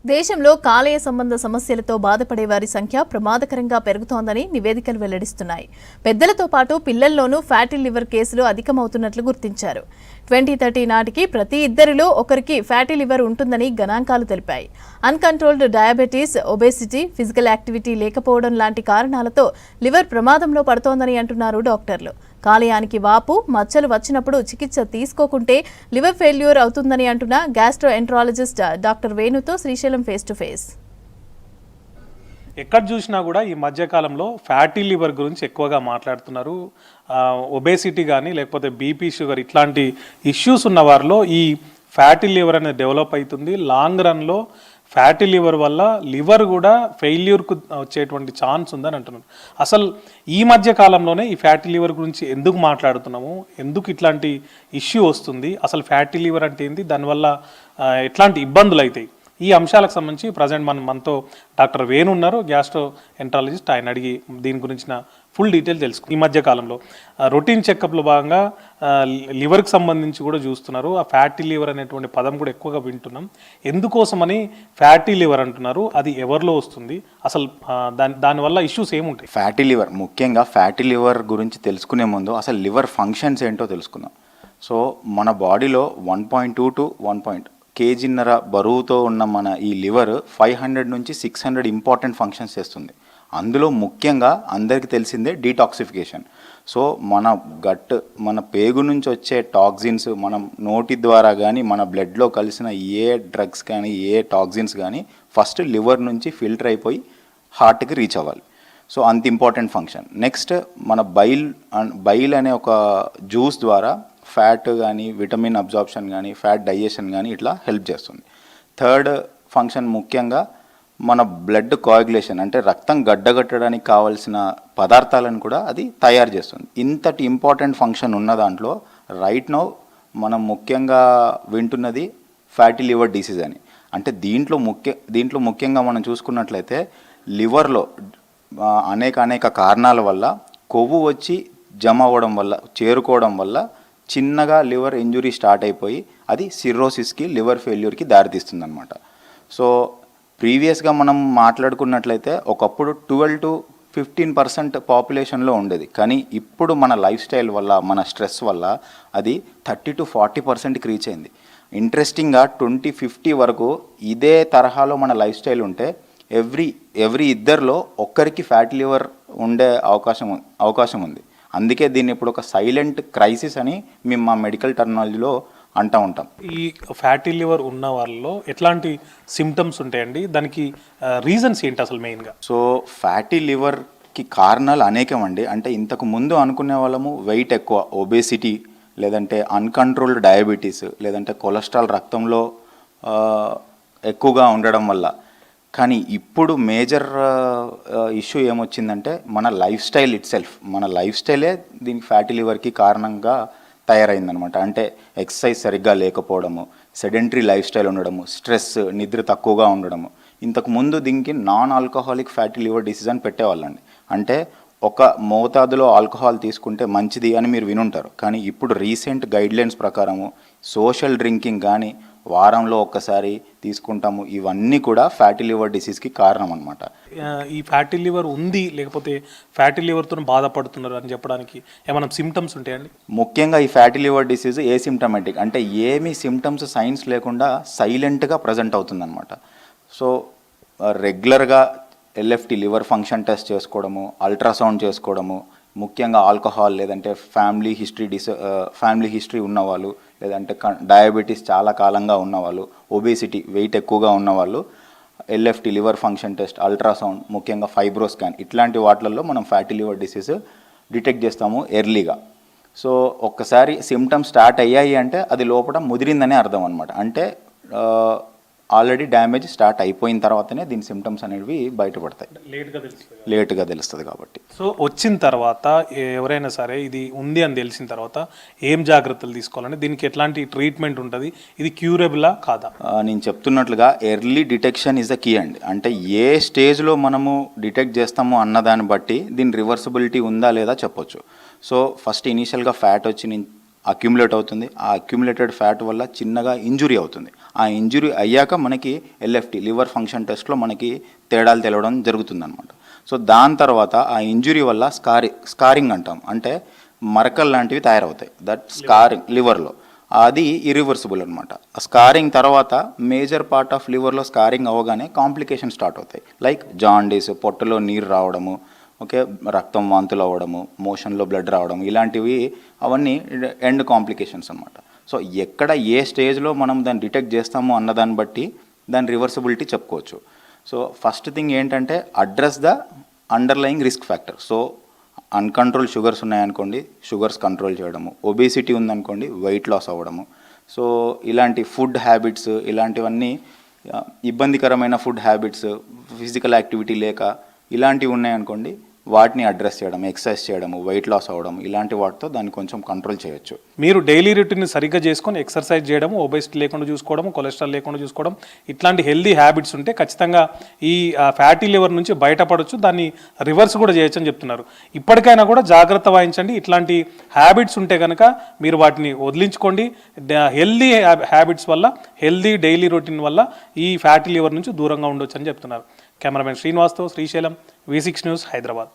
దేశంలో కాలేయ సంబంధ సమస్యలతో బాధపడే వారి సంఖ్య ప్రమాదకరంగా పెరుగుతోందని నివేదికలు వెల్లడిస్తున్నాయి. పెద్దలతో పాటు పిల్లల్లోనూ ఫ్యాటీ లివర్ కేసులు అధికమవుతున్నట్లు గుర్తించారు. 2030 నాటికి ప్రతి ఇద్దరిలో ఒకరికి ఫ్యాటీ లివర్ ఉంటుందని గణాంకాలు తెలిపాయి. Uncontrolled diabetes, obesity, physical activity లేకపోవడం లాంటి కారణాలతో లివర్ ప్రమాదంలో పడుతోందని అంటున్నారు డాక్టర్లు. కాలేయానికి వాపు, మచ్చలు వచ్చినప్పుడు చికిత్స తీసుకోకుంటే లివర్ ఫెయిల్యూర్ అవుతుందని అంటున్న గ్యాస్ట్రోఎంట్రాలజిస్ట్ డాక్టర్ వేణుతో శ్రీశైలం ఫేస్ టు ఫేస్. ఎక్కడ చూసినా కూడా ఈ మధ్యకాలంలో ఫ్యాటీ లివర్ గురించి ఎక్కువగా మాట్లాడుతున్నారు. ఒబేసిటీ కానీ లేకపోతే బీపీ, షుగర్ ఇట్లాంటి ఇష్యూస్ ఉన్న వారిలో ఈ ఫ్యాటీ లివర్ అనేది డెవలప్ అవుతుంది. లాంగ్ రన్లో ఫ్యాటీ లివర్ వల్ల లివర్ కూడా ఫెయిల్యూర్కు వచ్చేటువంటి ఛాన్స్ ఉందని అంటున్నారు. అసలు ఈ మధ్య కాలంలోనే ఈ ఫ్యాటీ లివర్ గురించి ఎందుకు మాట్లాడుతున్నాము, ఎందుకు ఇట్లాంటి ఇష్యూ వస్తుంది, అసలు ఫ్యాటీ లివర్ అంటే ఏంటి, దానివల్ల ఎట్లాంటి ఇబ్బందులు అవుతాయి, ఈ అంశాలకు సంబంధించి ప్రజెంట్ మనతో డాక్టర్ వేణు ఉన్నారు, గ్యాస్ట్రో ఎంట్రాలజిస్ట్. ఆయన అడిగి దీని గురించిన ఫుల్ డీటెయిల్ తెలుసుకుంటాం. ఈ మధ్య కాలంలో రొటీన్ చెకప్లో భాగంగా లివర్కి సంబంధించి కూడా చూస్తున్నారు. ఆ ఫ్యాటీ లివర్ అనేటువంటి పదం కూడా ఎక్కువగా వింటున్నాం. ఎందుకోసమని ఫ్యాటీ లివర్ అంటున్నారు, అది ఎవరిలో వస్తుంది, అసలు దానివల్ల ఇష్యూస్ ఏముంటాయి? ఫ్యాటీ లివర్, ముఖ్యంగా ఫ్యాటీ లివర్ గురించి తెలుసుకునే ముందు అసలు లివర్ ఫంక్షన్స్ ఏంటో తెలుసుకుందాం. సో మన బాడీలో 1.2 to 1 కేజీన్నర బరువుతో ఉన్న మన ఈ లివర్ 500 నుంచి 600 ఇంపార్టెంట్ ఫంక్షన్స్ చేస్తుంది. అందులో ముఖ్యంగా అందరికీ తెలిసిందే డీటాక్సిఫికేషన్. సో మన గట్, మన పేగు నుంచి వచ్చే టాక్సిన్స్ మనం నోటి ద్వారా కానీ మన బ్లడ్లో కలిసిన ఏ డ్రగ్స్ కానీ ఏ టాక్సిన్స్ కానీ ఫస్ట్ లివర్ నుంచి ఫిల్టర్ అయిపోయి హార్ట్కి రీచ్ అవ్వాలి. సో అంత ఇంపార్టెంట్ ఫంక్షన్. నెక్స్ట్ మన బైల్ అనే ఒక జ్యూస్ ద్వారా ఫ్యాట్ కానీ విటమిన్ అబ్జార్ప్షన్ కానీ ఫ్యాట్ డైజెషన్ కానీ ఇట్లా హెల్ప్ చేస్తుంది. థర్డ్ ఫంక్షన్ ముఖ్యంగా మన బ్లడ్ కోయాగులేషన్, అంటే రక్తం గడ్డగట్టడానికి కావాల్సిన పదార్థాలను కూడా అది తయారు చేస్తుంది. ఇంతటి ఇంపార్టెంట్ ఫంక్షన్ ఉన్న దాంట్లో రైట్ నౌ మనం ముఖ్యంగా వింటున్నది ఫ్యాటీ లివర్ డిసీజ్ అని. అంటే దీంట్లో ముఖ్యంగా మనం చూసుకున్నట్లయితే లివర్లో అనేక కారణాల వల్ల కొవ్వు వచ్చి జమ అవ్వడం వల్ల, చేరుకోవడం వల్ల చిన్నగా లివర్ ఇంజురీ స్టార్ట్ అయిపోయి అది సిర్రోసిస్కి, లివర్ ఫెయిల్యూర్కి దారితీస్తుంది అనమాట. సో ప్రీవియస్గా మనం మాట్లాడుకున్నట్లయితే ఒకప్పుడు 12 to 15% పాపులేషన్లో ఉండేది. కానీ ఇప్పుడు మన లైఫ్ స్టైల్ వల్ల, మన స్ట్రెస్ వల్ల అది 30 to 40%కి రీచ్ అయింది. ఇంట్రెస్టింగ్గా 2050 వరకు ఇదే తరహాలో మన లైఫ్ స్టైల్ ఉంటే ఎవ్రీ ఇద్దరిలో ఒక్కరికి ఫ్యాటీ లివర్ ఉండే అవకాశం ఉంది. అందుకే దీన్ని ఇప్పుడు ఒక సైలెంట్ క్రైసిస్ అని మేము మా మెడికల్ టెర్మినాలజీలో అంటూ ఉంటాం. ఈ ఫ్యాటీ లివర్ ఉన్న వాళ్ళలో ఎట్లాంటి సిమ్టమ్స్ ఉంటాయండి, దానికి రీజన్స్ ఏంటి అసలు మెయిన్గా? సో ఫ్యాటీ లివర్కి కారణాలు అనేకం అండి. అంటే ఇంతకు ముందు అనుకునే వాళ్ళము వెయిట్ ఎక్కువ, ఒబేసిటీ, లేదంటే అన్కంట్రోల్డ్ డయాబెటీస్, లేదంటే కొలెస్ట్రాల్ రక్తంలో ఎక్కువగా ఉండడం వల్ల. కానీ ఇప్పుడు మేజర్ ఇష్యూ ఏమొచ్చిందంటే మన లైఫ్ స్టైల్ మన లైఫ్ స్టైలే దీనికి ఫ్యాటీ లివర్కి కారణంగా తయారైందనమాట. అంటే ఎక్సర్సైజ్ సరిగ్గా లేకపోవడము, సెడెంటరీ లైఫ్ స్టైల్ ఉండడము, స్ట్రెస్, నిద్ర తక్కువగా ఉండడము. ఇంతకుముందు దీనికి non alcoholic fatty liver disease అని పెట్టేవాళ్ళండి. అంటే ఒక మోతాదులో ఆల్కహాల్ తీసుకుంటే మంచిది అని మీరు వినుంటారు. కానీ ఇప్పుడు రీసెంట్ గైడ్లైన్స్ ప్రకారము సోషల్ డ్రింకింగ్ కానీ వారంలో ఒక్కసారి తీసుకుంటాము, ఇవన్నీ కూడా ఫ్యాటీ లివర్ డిసీజ్కి కారణం అనమాట. ఈ ఫ్యాటీ లివర్ ఉంది, లేకపోతే ఫ్యాటీ లివర్తో బాధపడుతున్నారు అని చెప్పడానికి ఏమైనా సిమ్టమ్స్ ఉంటాయండి? ముఖ్యంగా ఈ ఫ్యాటీ లివర్ డిసీజ్ ఏ సిమ్టమాటిక్ అంటే ఏమీ సిమ్టమ్స్, సైన్స్ లేకుండా సైలెంట్గా ప్రజెంట్ అవుతుందన్నమాట. సో రెగ్యులర్గా ఎల్ఎఫ్టి, లివర్ ఫంక్షన్ టెస్ట్ చేసుకోవడము, అల్ట్రాసౌండ్ చేసుకోవడము, ముఖ్యంగా ఆల్కహాల్, లేదంటే ఫ్యామిలీ హిస్టరీ ఉన్నవాళ్ళు, లేదంటే డయాబెటీస్ చాలా కాలంగా ఉన్నవాళ్ళు, ఒబేసిటీ వెయిట్ ఎక్కువగా ఉన్నవాళ్ళు LFT, liver function test, ultrasound, ముఖ్యంగా ఫైబ్రో స్కాన్, ఇట్లాంటి వాటిల్లో మనం ఫ్యాటీ లివర్ డిసీజ్ డిటెక్ట్ చేస్తాము ఎర్లీగా. సో ఒక్కసారి సిమ్టమ్స్ స్టార్ట్ అయ్యాయి అంటే అది లోపల ముదిరిందనే అర్థం అనమాట. అంటే ఆల్రెడీ డ్యామేజ్ స్టార్ట్ అయిపోయిన తర్వాతనే దీని సిమ్టమ్స్ అనేవి బయటపడతాయి, లేట్గా తెలుస్తుంది కాబట్టి. సో వచ్చిన తర్వాత ఎవరైనా సరే ఇది ఉంది అని తెలిసిన తర్వాత ఏం జాగ్రత్తలు తీసుకోవాలంటే దీనికి ఎట్లాంటి ట్రీట్మెంట్ ఉంటుంది, ఇది క్యూరబులా కాదా? నేను చెప్తున్నట్లుగా early detection is the key అండి. అంటే ఏ స్టేజ్లో మనము డిటెక్ట్ చేస్తాము అన్నదాన్ని బట్టి దీని రివర్సిబిలిటీ ఉందా లేదా చెప్పొచ్చు. సో ఫస్ట్ ఇనీషియల్గా ఫ్యాట్ వచ్చి అక్యుములేట్ అవుతుంది. ఆ అక్యుములేటెడ్ ఫ్యాట్ వల్ల చిన్నగా ఇంజురీ అవుతుంది. ఆ ఇంజురీ అయ్యాక మనకి ఎల్ఎఫ్టి లివర్ ఫంక్షన్ టెస్ట్లో మనకి తేడాలు తెలవడం జరుగుతుందన్నమాట. సో దాని తర్వాత ఆ ఇంజురీ వల్ల స్కారింగ్ అంటాం, అంటే మరకలు లాంటివి తయారవుతాయి. దట్ స్కారింగ్ లివర్లో అది ఇరివర్సిబుల్ అనమాట. స్కారింగ్ తర్వాత మేజర్ పార్ట్ ఆఫ్ లివర్లో స్కారింగ్ అవ్వగానే కాంప్లికేషన్ స్టార్ట్ అవుతాయి. లైక్ జాండీస్, పొట్టలో నీరు రావడము, ఓకే, రక్తం వాంతులు అవ్వడము, మోషన్లో బ్లడ్ రావడం, ఇలాంటివి అవన్నీ ఎండ్ కాంప్లికేషన్స్ అనమాట. సో ఎక్కడ ఏ స్టేజ్లో మనం దాన్ని డిటెక్ట్ చేస్తామో అన్నదాన్ని బట్టి దాని రివర్సిబిలిటీ చెప్పుకోవచ్చు. సో ఫస్ట్ థింగ్ ఏంటంటే address the underlying risk factor. So uncontrolled sugars ఉన్నాయనుకోండి, షుగర్స్ కంట్రోల్ చేయడము, ఒబేసిటీ ఉందనుకోండి, వెయిట్ లాస్ అవ్వడము. సో ఇలాంటి ఫుడ్ హ్యాబిట్స్, ఇలాంటివన్నీ ఇబ్బందికరమైన ఫుడ్ హ్యాబిట్స్, ఫిజికల్ యాక్టివిటీ లేక ఇలాంటివి ఉన్నాయనుకోండి, వాటిని అడ్రస్ చేయడం, ఎక్సర్సైజ్ చేయడము, వెయిట్ లాస్ అవ్వడం, ఇలాంటి వాటితో దాన్ని కొంచెం కంట్రోల్ చేయొచ్చు. మీరు డైలీ రొటీన్ సరిగ్గా చేసుకొని ఎక్సర్సైజ్ చేయడం, ఒబేసిటీ లేకుండా చూసుకోవడం, కొలెస్ట్రాల్ లేకుండా చూసుకోవడం, ఇట్లాంటి హెల్దీ హ్యాబిట్స్ ఉంటే ఖచ్చితంగా ఈ ఫ్యాటీ లివర్ నుంచి బయటపడవచ్చు, దాన్ని రివర్స్ కూడా చేయొచ్చు అని చెప్తున్నారు. ఇప్పటికైనా కూడా జాగ్రత్త వహించండి. ఇట్లాంటి హ్యాబిట్స్ ఉంటే కనుక మీరు వాటిని వదిలించుకోండి. హెల్దీ హ్యాబిట్స్ వల్ల, హెల్దీ డైలీ రొటీన్ వల్ల ఈ ఫ్యాటీ లివర్ నుంచి దూరంగా ఉండొచ్చు అని చెప్తున్నారు. కెమెరామెన్ శ్రీనివాస్తో శ్రీశైలం, V6 న్యూస్, హైదరాబాద్.